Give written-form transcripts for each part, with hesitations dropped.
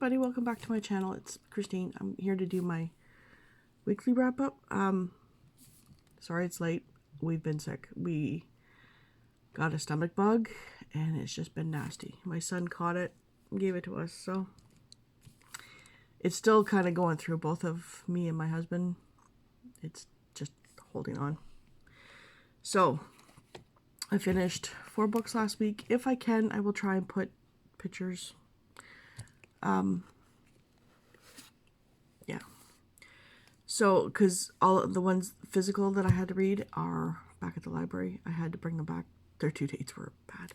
everybody, welcome back to my channel. It's Christine. I'm here to do my weekly wrap-up. Sorry it's late. We've been sick. We got a stomach bug and it's just been nasty. My son caught it and gave it to us, so it's still kind of going through both of me and my husband. It's just holding on. So I finished 4 books last week. If I can, I will try and put pictures. Yeah. So, because all of the ones physical that I had to read are back at the library. I had to bring them back. Their due dates were bad.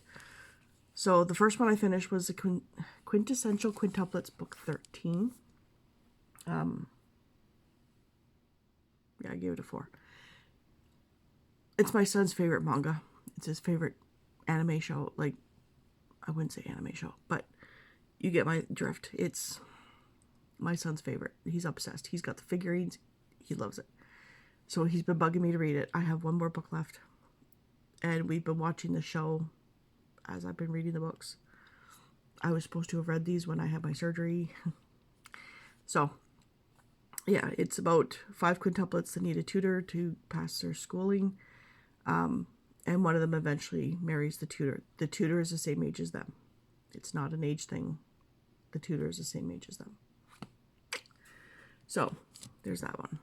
So, the first one I finished was the Quintessential Quintuplets, book 13. Yeah, I gave it a 4. It's my son's favorite manga. It's his favorite anime show. Like, I wouldn't say anime show, but you get my drift. It's my son's favorite. He's obsessed. He's got the figurines. He loves it. So he's been bugging me to read it. I have 1 more book left. And we've been watching the show as I've been reading the books. I was supposed to have read these when I had my surgery. So, yeah, it's about 5 quintuplets that need a tutor to pass their schooling. And one of them eventually marries the tutor. The tutor is the same age as them. It's not an age thing. The tutor is the same age as them. So, there's that one.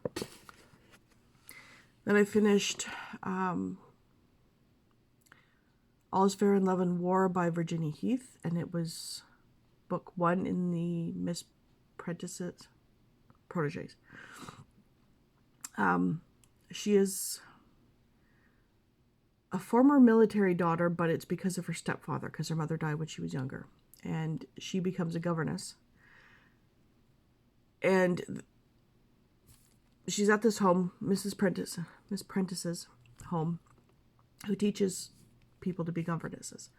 Then I finished All is Fair in Love and War by Virginia Heath, and it was book 1 in the Miss Prentice's Proteges. She is a former military daughter, but it's because of her stepfather, because her mother died when she was younger. And she becomes a governess. And she's at this home, Miss Prentice's home, who teaches people to be governesses.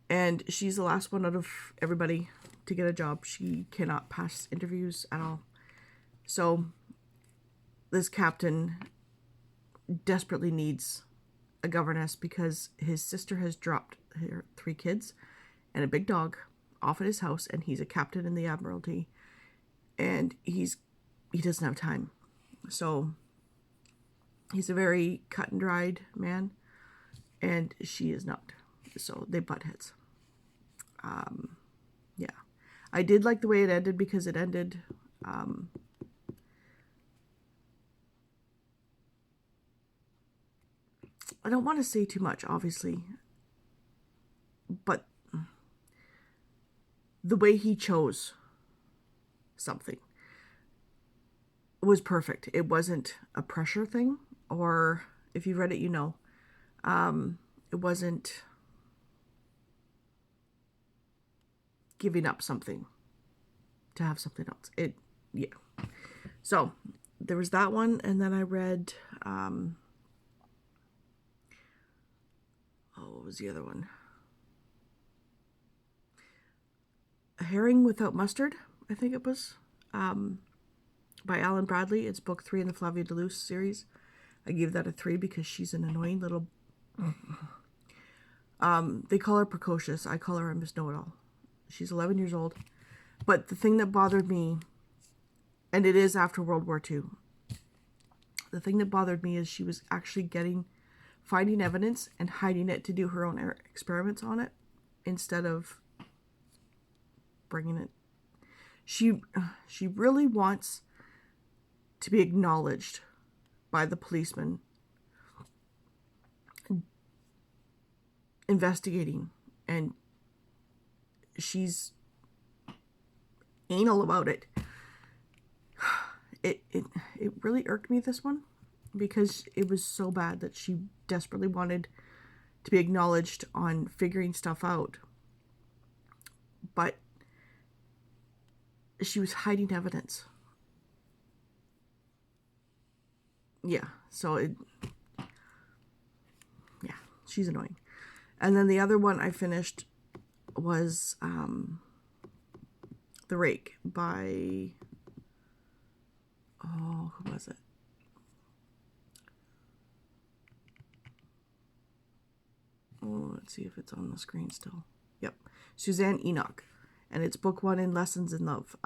And she's the last one out of everybody to get a job. She cannot pass interviews at all. So this captain desperately needs a governess because his sister has dropped her 3 kids and a big dog off at his house, and he's a captain in the Admiralty, and he doesn't have time. So he's a very cut and dried man, and she is not. So they butt heads. Yeah, I did like the way it ended because it ended I don't want to say too much, obviously, but the way he chose something was perfect. It wasn't a pressure thing, or if you read it, you know. It wasn't giving up something to have something else. Yeah. So there was that one, and then I read what was the other one? A Herring Without Mustard, I think it was, by Alan Bradley. It's book 3 in the Flavia de Luce series. I gave that a 3 because she's an annoying little... they call her precocious. I call her a Miss Know-It-All. She's 11 years old. But the thing that bothered me, and it is after World War II, the thing that bothered me is she was actually finding evidence and hiding it to do her own experiments on it instead of bringing it. She really wants to be acknowledged by the policeman investigating, and she's anal about it. It really irked me, this one, because it was so bad that she desperately wanted to be acknowledged on figuring stuff out, but she was hiding evidence. Yeah, so yeah, she's annoying. And then the other one I finished was The Rake by, who was it? Oh, let's see if it's on the screen still. Yep, Suzanne Enoch. and it's book 1 in Lessons in Love.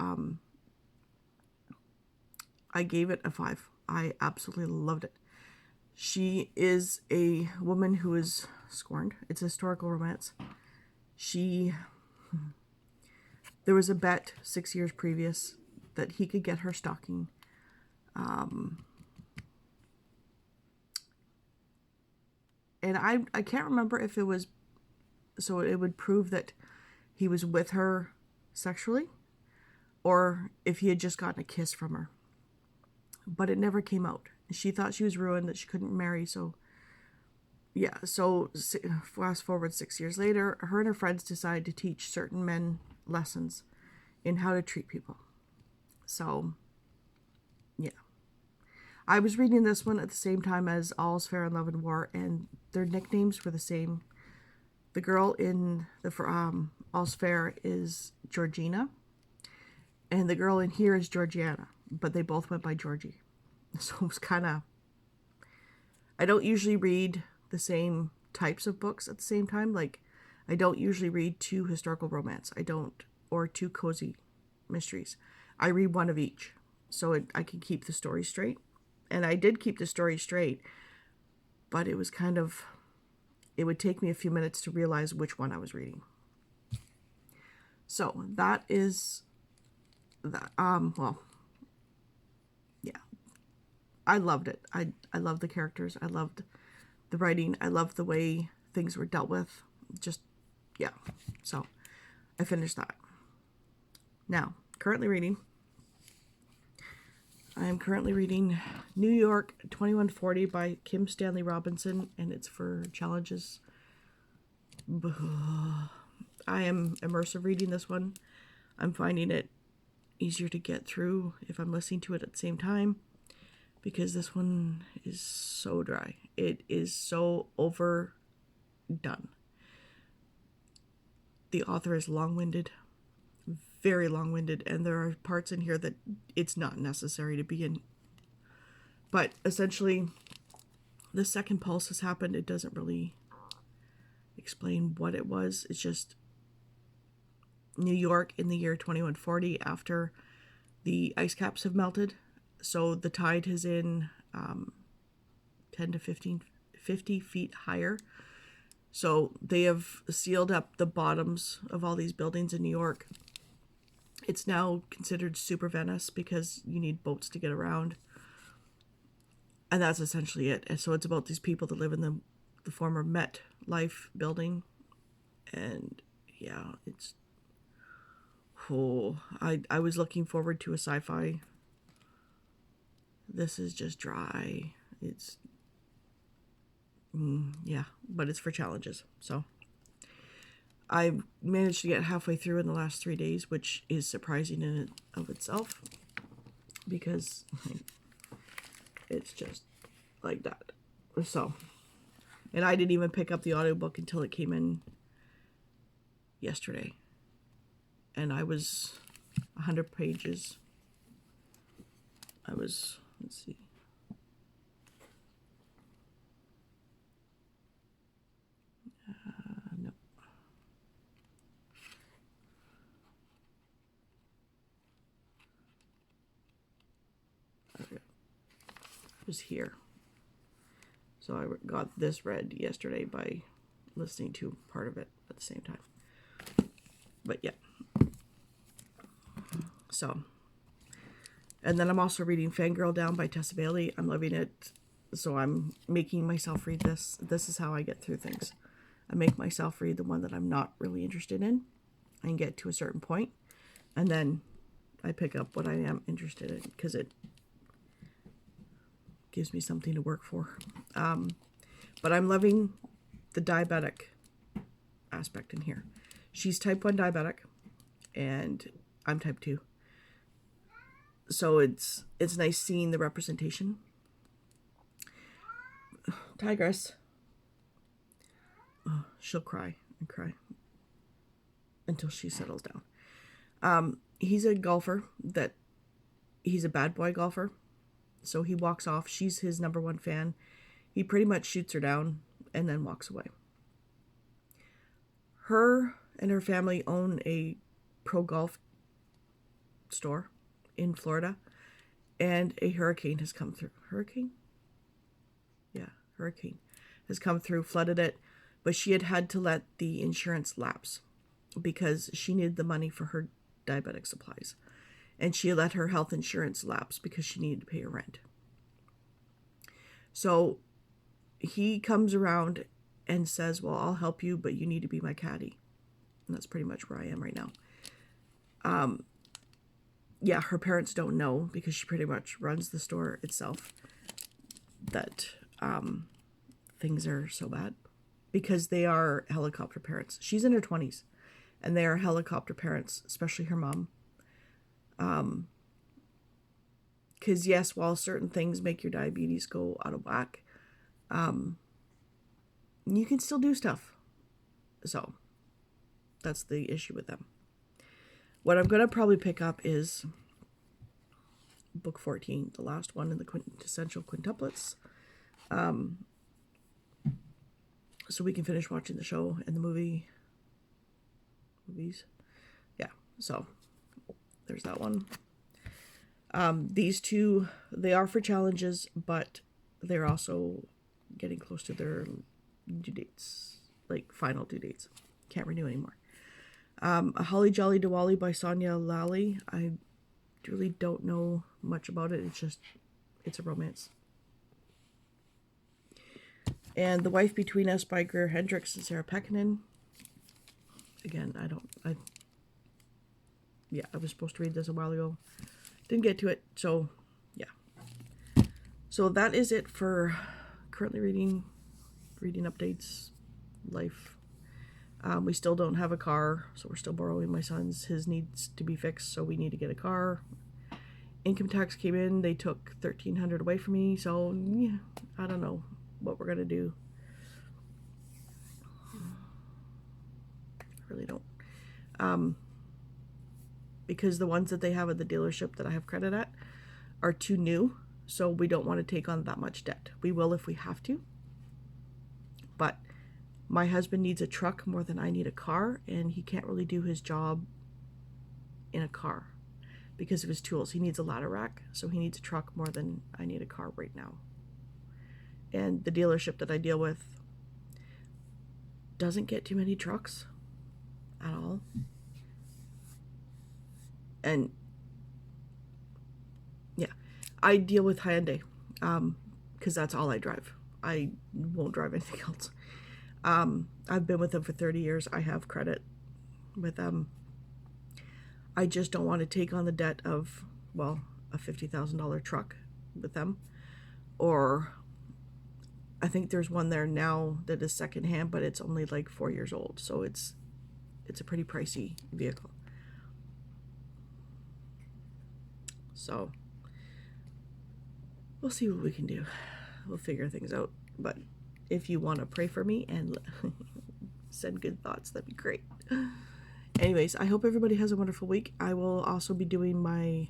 I gave it a 5. I absolutely loved it. She is a woman who is scorned. It's a historical romance. There was a bet 6 years previous that he could get her stalking. And I can't remember if it was, so it would prove that he was with her sexually, or if he had just gotten a kiss from her. But it never came out. She thought she was ruined, that she couldn't marry, so yeah. So fast forward 6 years later, her and her friends decide to teach certain men lessons in how to treat people. So yeah, I was reading this one at the same time as All's Fair in Love and War, and their nicknames were the same. The girl in the All's Fair is Georgina, and the girl in here is Georgiana, but they both went by Georgie. So it was kind of, I don't usually read the same types of books at the same time. Like, I don't usually read 2 historical romance. I don't, or 2 cozy mysteries. I read 1 of each, so I can keep the story straight. And I did keep the story straight, but it was kind of, it would take me a few minutes to realize which one I was reading. So that is that. Well, yeah, I loved it. I loved the characters. I loved the writing. I loved the way things were dealt with. Just, yeah. So I finished that. Now, I am currently reading New York 2140 by Kim Stanley Robinson, and it's for challenges. I am immersive reading this one. I'm finding it easier to get through if I'm listening to it at the same time, because this one is so dry. It is so overdone. The author is long-winded, very long-winded, and there are parts in here that it's not necessary to be in. But essentially, the second pulse has happened. It doesn't really explain what it was. It's just New York in the year 2140, after the ice caps have melted. So the tide is in 10 to 50 feet higher. So they have sealed up the bottoms of all these buildings in New York. It's now considered super Venice because you need boats to get around. And that's essentially it. And so it's about these people that live in the former Met Life building. And yeah, it's... Oh, I was looking forward to a sci-fi. This is just dry. It's... yeah, but it's for challenges. So I managed to get halfway through in the last 3 days, which is surprising in and of itself, because it's just like that. So, and I didn't even pick up the audiobook until it came in yesterday. And I was 100 pages. Let's see. No. Okay. It was here. So I got this read yesterday by listening to part of it at the same time. But yeah. So, and then I'm also reading Fangirl Down by Tessa Bailey. I'm loving it. So I'm making myself read this. This is how I get through things. I make myself read the one that I'm not really interested in and get to a certain point, and then I pick up what I am interested in, because it gives me something to work for. But I'm loving the diabetic aspect in here. She's type 1 diabetic, and I'm type 2. So it's nice seeing the representation. Tigress. Oh, she'll cry and cry until she settles down. He's a golfer he's a bad boy golfer. So he walks off. She's his number 1 fan. He pretty much shoots her down and then walks away. Her and her family own a pro golf store in Florida, and a hurricane has come through. Hurricane has come through, flooded it, but she had to let the insurance lapse because she needed the money for her diabetic supplies. And she let her health insurance lapse because she needed to pay her rent. So he comes around and says, well, I'll help you, but you need to be my caddy. And that's pretty much where I am right now. Yeah, her parents don't know because she pretty much runs the store itself that things are so bad because they are helicopter parents. She's in her 20s and they are helicopter parents, especially her mom. Because yes, while certain things make your diabetes go out of whack, you can still do stuff. So that's the issue with them. What I'm going to probably pick up is book 14, the last one in the quintessential quintuplets. So we can finish watching the show and the movies. Yeah, so there's that one. These two, they are for challenges, but they're also getting close to their due dates, like final due dates. Can't renew anymore. A Holly Jolly Diwali by Sonia Lally. I really don't know much about it. It's a romance. And The Wife Between Us by Greer Hendricks and Sarah Pekkanen. Again, I was supposed to read this a while ago. Didn't get to it, so yeah. So that is it for currently reading updates, life. We still don't have a car, so we're still borrowing my son's. His needs to be fixed, so we need to get a car. Income tax came in, they took $1,300 away from me, so yeah, I don't know what we're gonna do. I really don't. Because the ones that they have at the dealership that I have credit at are too new, so we don't want to take on that much debt. We will if we have to, but my husband needs a truck more than I need a car, and he can't really do his job in a car because of his tools. He needs a ladder rack, so he needs a truck more than I need a car right now. And the dealership that I deal with doesn't get too many trucks at all. And yeah, I deal with Hyundai because that's all I drive. I won't drive anything else. I've been with them for 30 years. I have credit with them. I just don't want to take on the debt of, well, a $50,000 truck with them. Or I think there's one there now that is secondhand, but it's only like 4 years old. So it's a pretty pricey vehicle. So we'll see what we can do. We'll figure things out. But if you want to pray for me and send good thoughts, that'd be great. Anyways, I hope everybody has a wonderful week. I will also be doing my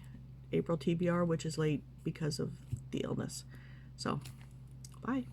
April TBR, which is late because of the illness. So, bye.